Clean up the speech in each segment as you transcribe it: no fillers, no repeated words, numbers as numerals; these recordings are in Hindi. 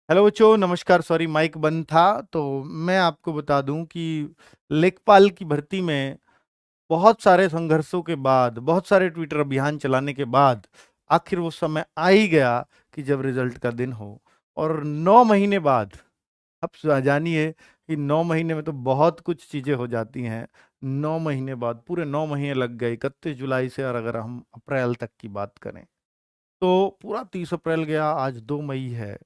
हेलो बच्चों, नमस्कार। सॉरी, माइक बंद था। तो मैं आपको बता दूं कि लेखपाल की भर्ती में बहुत सारे संघर्षों के बाद, बहुत सारे ट्विटर अभियान चलाने के बाद आखिर वो समय आ ही गया कि जब रिजल्ट का दिन हो। और 9 महीने बाद, अब जानिए कि 9 महीने में तो बहुत कुछ चीजें हो जाती हैं। 9 महीने बाद, पूरे 9 महीने लग गए 31 जुलाई से। और अगर हम अप्रैल तक की बात करें तो पूरा 30 अप्रैल गया, आज 2 मई है।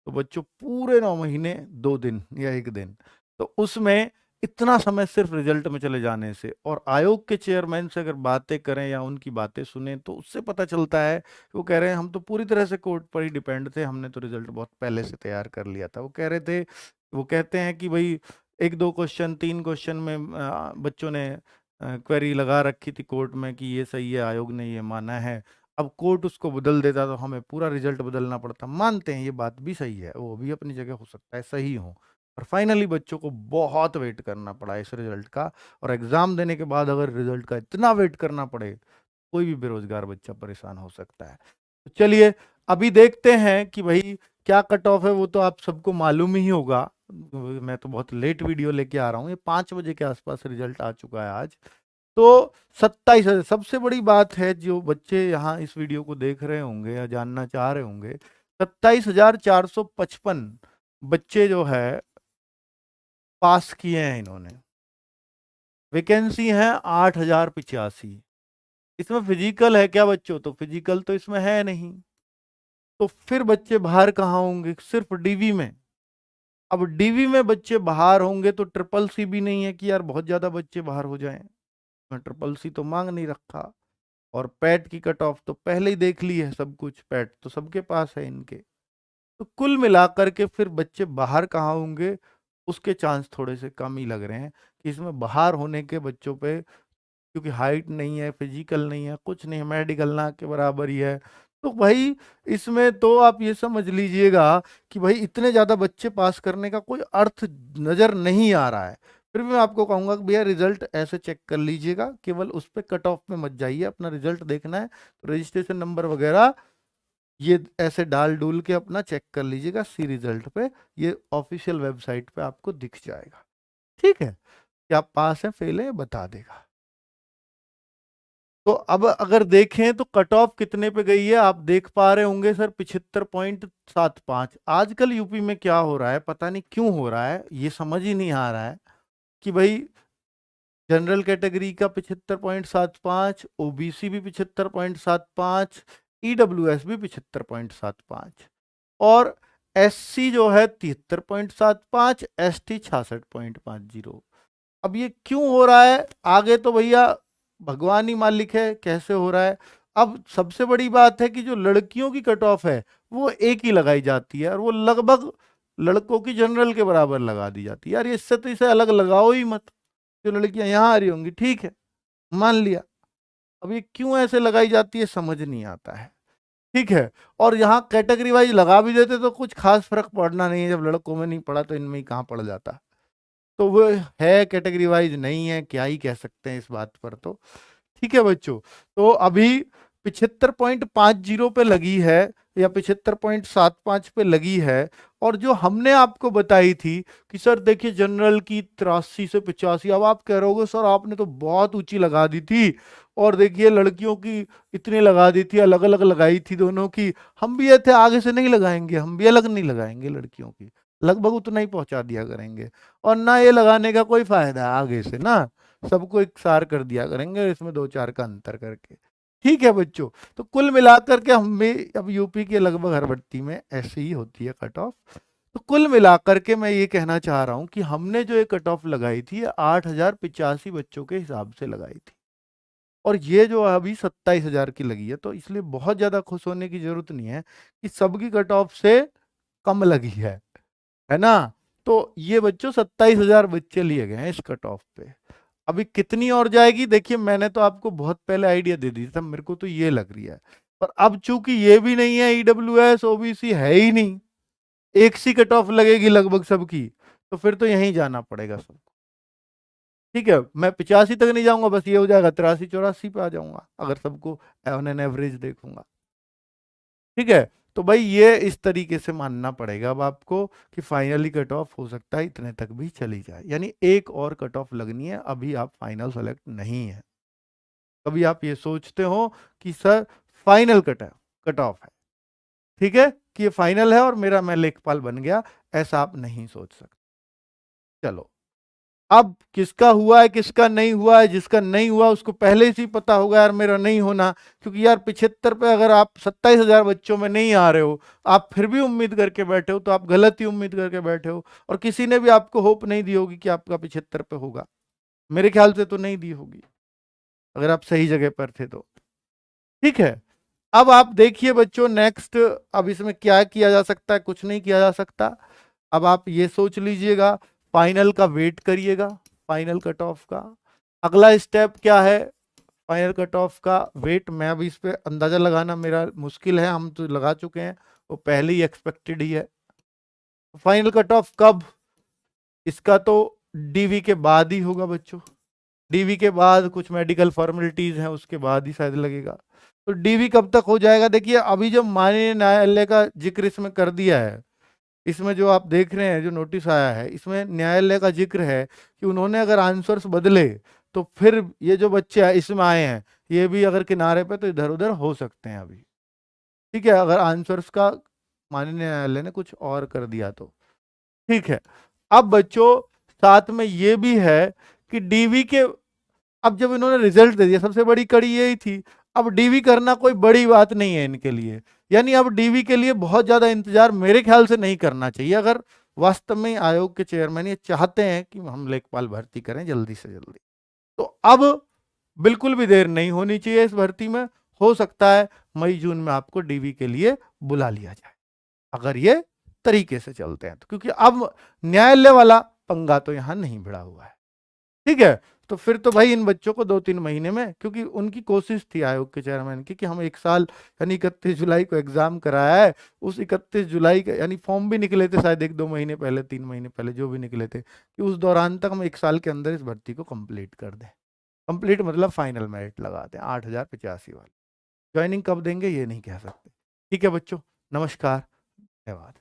तो बच्चों, पूरे 9 महीने 2 दिन या एक दिन, तो उसमें इतना समय सिर्फ रिजल्ट में चले जाने से। और आयोग के चेयरमैन से अगर बातें करें या उनकी बातें सुने तो उससे पता चलता है कि वो कह रहे हैं हम तो पूरी तरह से कोर्ट पर ही डिपेंड थे, हमने तो रिजल्ट बहुत पहले से तैयार कर लिया था। वो कह रहे थे, वो कहते हैं कि भाई एक दो क्वेश्चन, 3 क्वेश्चन में बच्चों ने क्वेरी लगा रखी थी कोर्ट में कि ये सही है, आयोग ने ये माना है। अब कोर्ट उसको बदल देता तो हमें पूरा रिजल्ट बदलना पड़ता। मानते हैं ये बात भी सही है, वो भी अपनी जगह हो सकता है सही हो। पर फाइनली बच्चों को बहुत वेट करना पड़ा इस रिजल्ट का। और एग्जाम देने के बाद अगर रिजल्ट का इतना वेट करना पड़े, कोई भी बेरोजगार बच्चा परेशान हो सकता है। तो चलिए अभी देखते हैं कि भाई क्या कट ऑफ है। वो तो आप सबको मालूम ही होगा। मैं तो बहुत लेट वीडियो लेके आ रहा हूँ, ये 5 बजे के आसपास रिजल्ट आ चुका है आज। तो 27 हजार, सबसे बड़ी बात है जो बच्चे यहाँ इस वीडियो को देख रहे होंगे या जानना चाह रहे होंगे, 27,455 बच्चे जो है पास किए हैं इन्होंने। वैकेंसी है 8,085। इसमें फिजिकल है क्या बच्चों? तो फिजिकल तो इसमें है नहीं। तो फिर बच्चे बाहर कहाँ होंगे? सिर्फ डीवी में। अब डीवी में बच्चे बाहर होंगे तो ट्रिपल सी भी नहीं है कि यार बहुत ज्यादा बच्चे बाहर हो जाएं। ट्रिपल सी तो मांग नहीं रखा। और पैट की कट ऑफ तो पहले ही देख ली है, सब कुछ पैट तो सबके पास है इनके। तो कुल मिलाकर के फिर बच्चे बाहर कहाँ होंगे, उसके चांस थोड़े से कम ही लग रहे हैं कि इसमें बाहर होने के बच्चों पे, क्योंकि हाइट नहीं है, फिजिकल नहीं है, कुछ नहीं है, मेडिकल ना के बराबर ही है। तो भाई इसमें तो आप ये समझ लीजिएगा कि भाई इतने ज्यादा बच्चे पास करने का कोई अर्थ नजर नहीं आ रहा है। फिर भी मैं आपको कहूंगा कि भैया रिजल्ट ऐसे चेक कर लीजिएगा, केवल उस पे कट ऑफ में मत जाइए। अपना रिजल्ट देखना है तो रजिस्ट्रेशन नंबर वगैरह ये ऐसे डाल डूल के अपना चेक कर लीजिएगा सी रिजल्ट पे। ये ऑफिशियल वेबसाइट पे आपको दिख जाएगा। ठीक है, कि आप पास हैं फेल है बता देगा। तो अब अगर देखें तो कट ऑफ कितने पे गई है, आप देख पा रहे होंगे सर, 75.75। आजकल यूपी में क्या हो रहा है, पता नहीं क्यों हो रहा है, ये समझ ही नहीं आ रहा है कि भाई जनरल कैटेगरी का 75.75, ओबीसी भी 75.75, ईडब्ल्यूएस भी 75.75, और एससी जो है 73.75, एसटी 66.50। अब ये क्यों हो रहा है आगे तो भैया भगवान ही मालिक है कैसे हो रहा है। अब सबसे बड़ी बात है कि जो लड़कियों की कट ऑफ है वो एक ही लगाई जाती है, और वो लगभग लड़कों की जनरल के बराबर लगा दी जाती है। यार इससे तो इसे अलग लगाओ ही मत। जो लड़कियां यहाँ आ रही होंगी ठीक है, मान लिया। अब ये क्यों ऐसे लगाई जाती है समझ नहीं आता है। ठीक है। और यहाँ कैटेगरी वाइज लगा भी देते तो कुछ खास फर्क पड़ना नहीं है, जब लड़कों में नहीं पड़ा तो इनमें ही कहाँ पड़ जाता। तो वो है कैटेगरी वाइज नहीं है, क्या ही कह सकते हैं इस बात पर तो। ठीक है बच्चों। तो अभी 75.50 पे लगी है या 75.75 पे लगी है। और जो हमने आपको बताई थी कि सर देखिए जनरल की 83 से 85, अब आप कह रहे होगे सर आपने तो बहुत ऊंची लगा दी थी, और देखिए लड़कियों की इतनी लगा दी थी, अलग अलग लगाई थी दोनों की। हम भी ये थे आगे से नहीं लगाएंगे, हम भी अलग नहीं लगाएंगे लड़कियों की, लगभग उतना ही पहुंचा दिया करेंगे। और ना ये लगाने का कोई फायदा है आगे से ना, सबको एक सार कर दिया करेंगे इसमें दो चार का अंतर करके। ठीक है बच्चों। तो कुल मिलाकर के हम भी अब यूपी के लगभग हर भर्ती में ऐसे ही होती है कट ऑफ। तो कुल मिलाकर के मैं ये कहना चाह रहा हूं कि हमने जो ये कट ऑफ लगाई थी 8,085 बच्चों के हिसाब से लगाई थी, और ये जो अभी 27,000 की लगी है। तो इसलिए बहुत ज्यादा खुश होने की जरूरत नहीं है कि सबकी कट ऑफ से कम लगी है ना। तो ये बच्चों 27,000 बच्चे लिए गए हैं इस कट ऑफ पे। अभी कितनी और जाएगी देखिए, मैंने तो आपको बहुत पहले आइडिया दे दी था, मेरे को तो ये लग रही है। पर अब चूंकि ये भी नहीं है, ईडब्ल्यूएस ओबीसी है ही नहीं, एक सी कट ऑफ लगेगी लगभग सबकी, तो फिर तो यहीं जाना पड़ेगा सबको। ठीक है, मैं 85 तक नहीं जाऊंगा, बस ये हो जाएगा 83 84 पे आ जाऊंगा अगर सबको ऑन एन एवरेज देखूंगा। ठीक है। तो भाई ये इस तरीके से मानना पड़ेगा अब आपको कि फाइनली कट ऑफ हो सकता है इतने तक भी चली जाए, यानी एक और कट ऑफ लगनी है, अभी आप फाइनल सेलेक्ट नहीं है। कभी आप ये सोचते हो कि सर फाइनल कट ऑफ है, ठीक है, कि ये फाइनल है और मेरा मैं लेखपाल बन गया, ऐसा आप नहीं सोच सकते। चलो, अब किसका हुआ है किसका नहीं हुआ है, जिसका नहीं हुआ उसको पहले से ही पता होगा यार मेरा नहीं होना, क्योंकि यार 75 पे अगर आप 27,000 बच्चों में नहीं आ रहे हो, आप फिर भी उम्मीद करके बैठे हो, तो आप गलत ही उम्मीद करके बैठे हो, और किसी ने भी आपको होप नहीं दी होगी कि आपका 75 पे होगा, मेरे ख्याल से तो नहीं दी होगी, अगर आप सही जगह पर थे तो। ठीक है, अब आप देखिए बच्चों नेक्स्ट, अब इसमें क्या किया जा सकता है, कुछ नहीं किया जा सकता। अब आप ये सोच लीजिएगा, फाइनल का वेट करिएगा, फाइनल कट ऑफ का अगला स्टेप क्या है, फाइनल कट ऑफ का वेट। मैं अभी इस पे अंदाजा लगाना मेरा मुश्किल है, हम तो लगा चुके हैं, वो पहले ही एक्सपेक्टेड ही है। फाइनल कट ऑफ कब, इसका तो डीवी के बाद ही होगा बच्चों, डीवी के बाद कुछ मेडिकल फॉर्मेलिटीज हैं उसके बाद ही शायद लगेगा। तो डीवी कब तक हो जाएगा, देखिए अभी जो माननीय न्यायालय का जिक्र इसमें कर दिया है, इसमें जो आप देख रहे हैं जो नोटिस आया है, इसमें न्यायालय का जिक्र है कि उन्होंने अगर आंसर्स बदले तो फिर ये जो बच्चे इसमें आए हैं ये भी अगर किनारे पे तो इधर उधर हो सकते हैं अभी। ठीक है, अगर आंसर्स का माननीय न्यायालय ने कुछ और कर दिया तो ठीक है। अब बच्चों साथ में ये भी है कि डीवी के, अब जब इन्होंने रिजल्ट दे दिया, सबसे बड़ी कड़ी यही थी, अब डीवी करना कोई बड़ी बात नहीं है इनके लिए, यानी अब डीवी के लिए बहुत ज्यादा इंतजार मेरे ख्याल से नहीं करना चाहिए, अगर वास्तव में आयोग के चेयरमैन ये चाहते हैं कि हम लेखपाल भर्ती करें जल्दी से जल्दी, तो अब बिल्कुल भी देर नहीं होनी चाहिए इस भर्ती में। हो सकता है मई जून में आपको डीवी के लिए बुला लिया जाए, अगर ये तरीके से चलते हैं तो, क्योंकि अब न्यायालय वाला पंगा तो यहां नहीं भिड़ा हुआ है। ठीक है, तो फिर तो भाई इन बच्चों को 2-3 महीने में, क्योंकि उनकी कोशिश थी आयोग के चेयरमैन की कि हम एक साल यानी 31 जुलाई को एग्जाम कराया है, उस 31 जुलाई का यानी फॉर्म भी निकले थे शायद 1-2 महीने पहले, 3 महीने पहले जो भी निकले थे, कि उस दौरान तक हम एक साल के अंदर इस भर्ती को कंप्लीट कर दें। कंप्लीट मतलब फाइनल मेरिट लगा दें 8,085 वाली। ज्वाइनिंग कब देंगे ये नहीं कह सकते। ठीक है बच्चों, नमस्कार, धन्यवाद।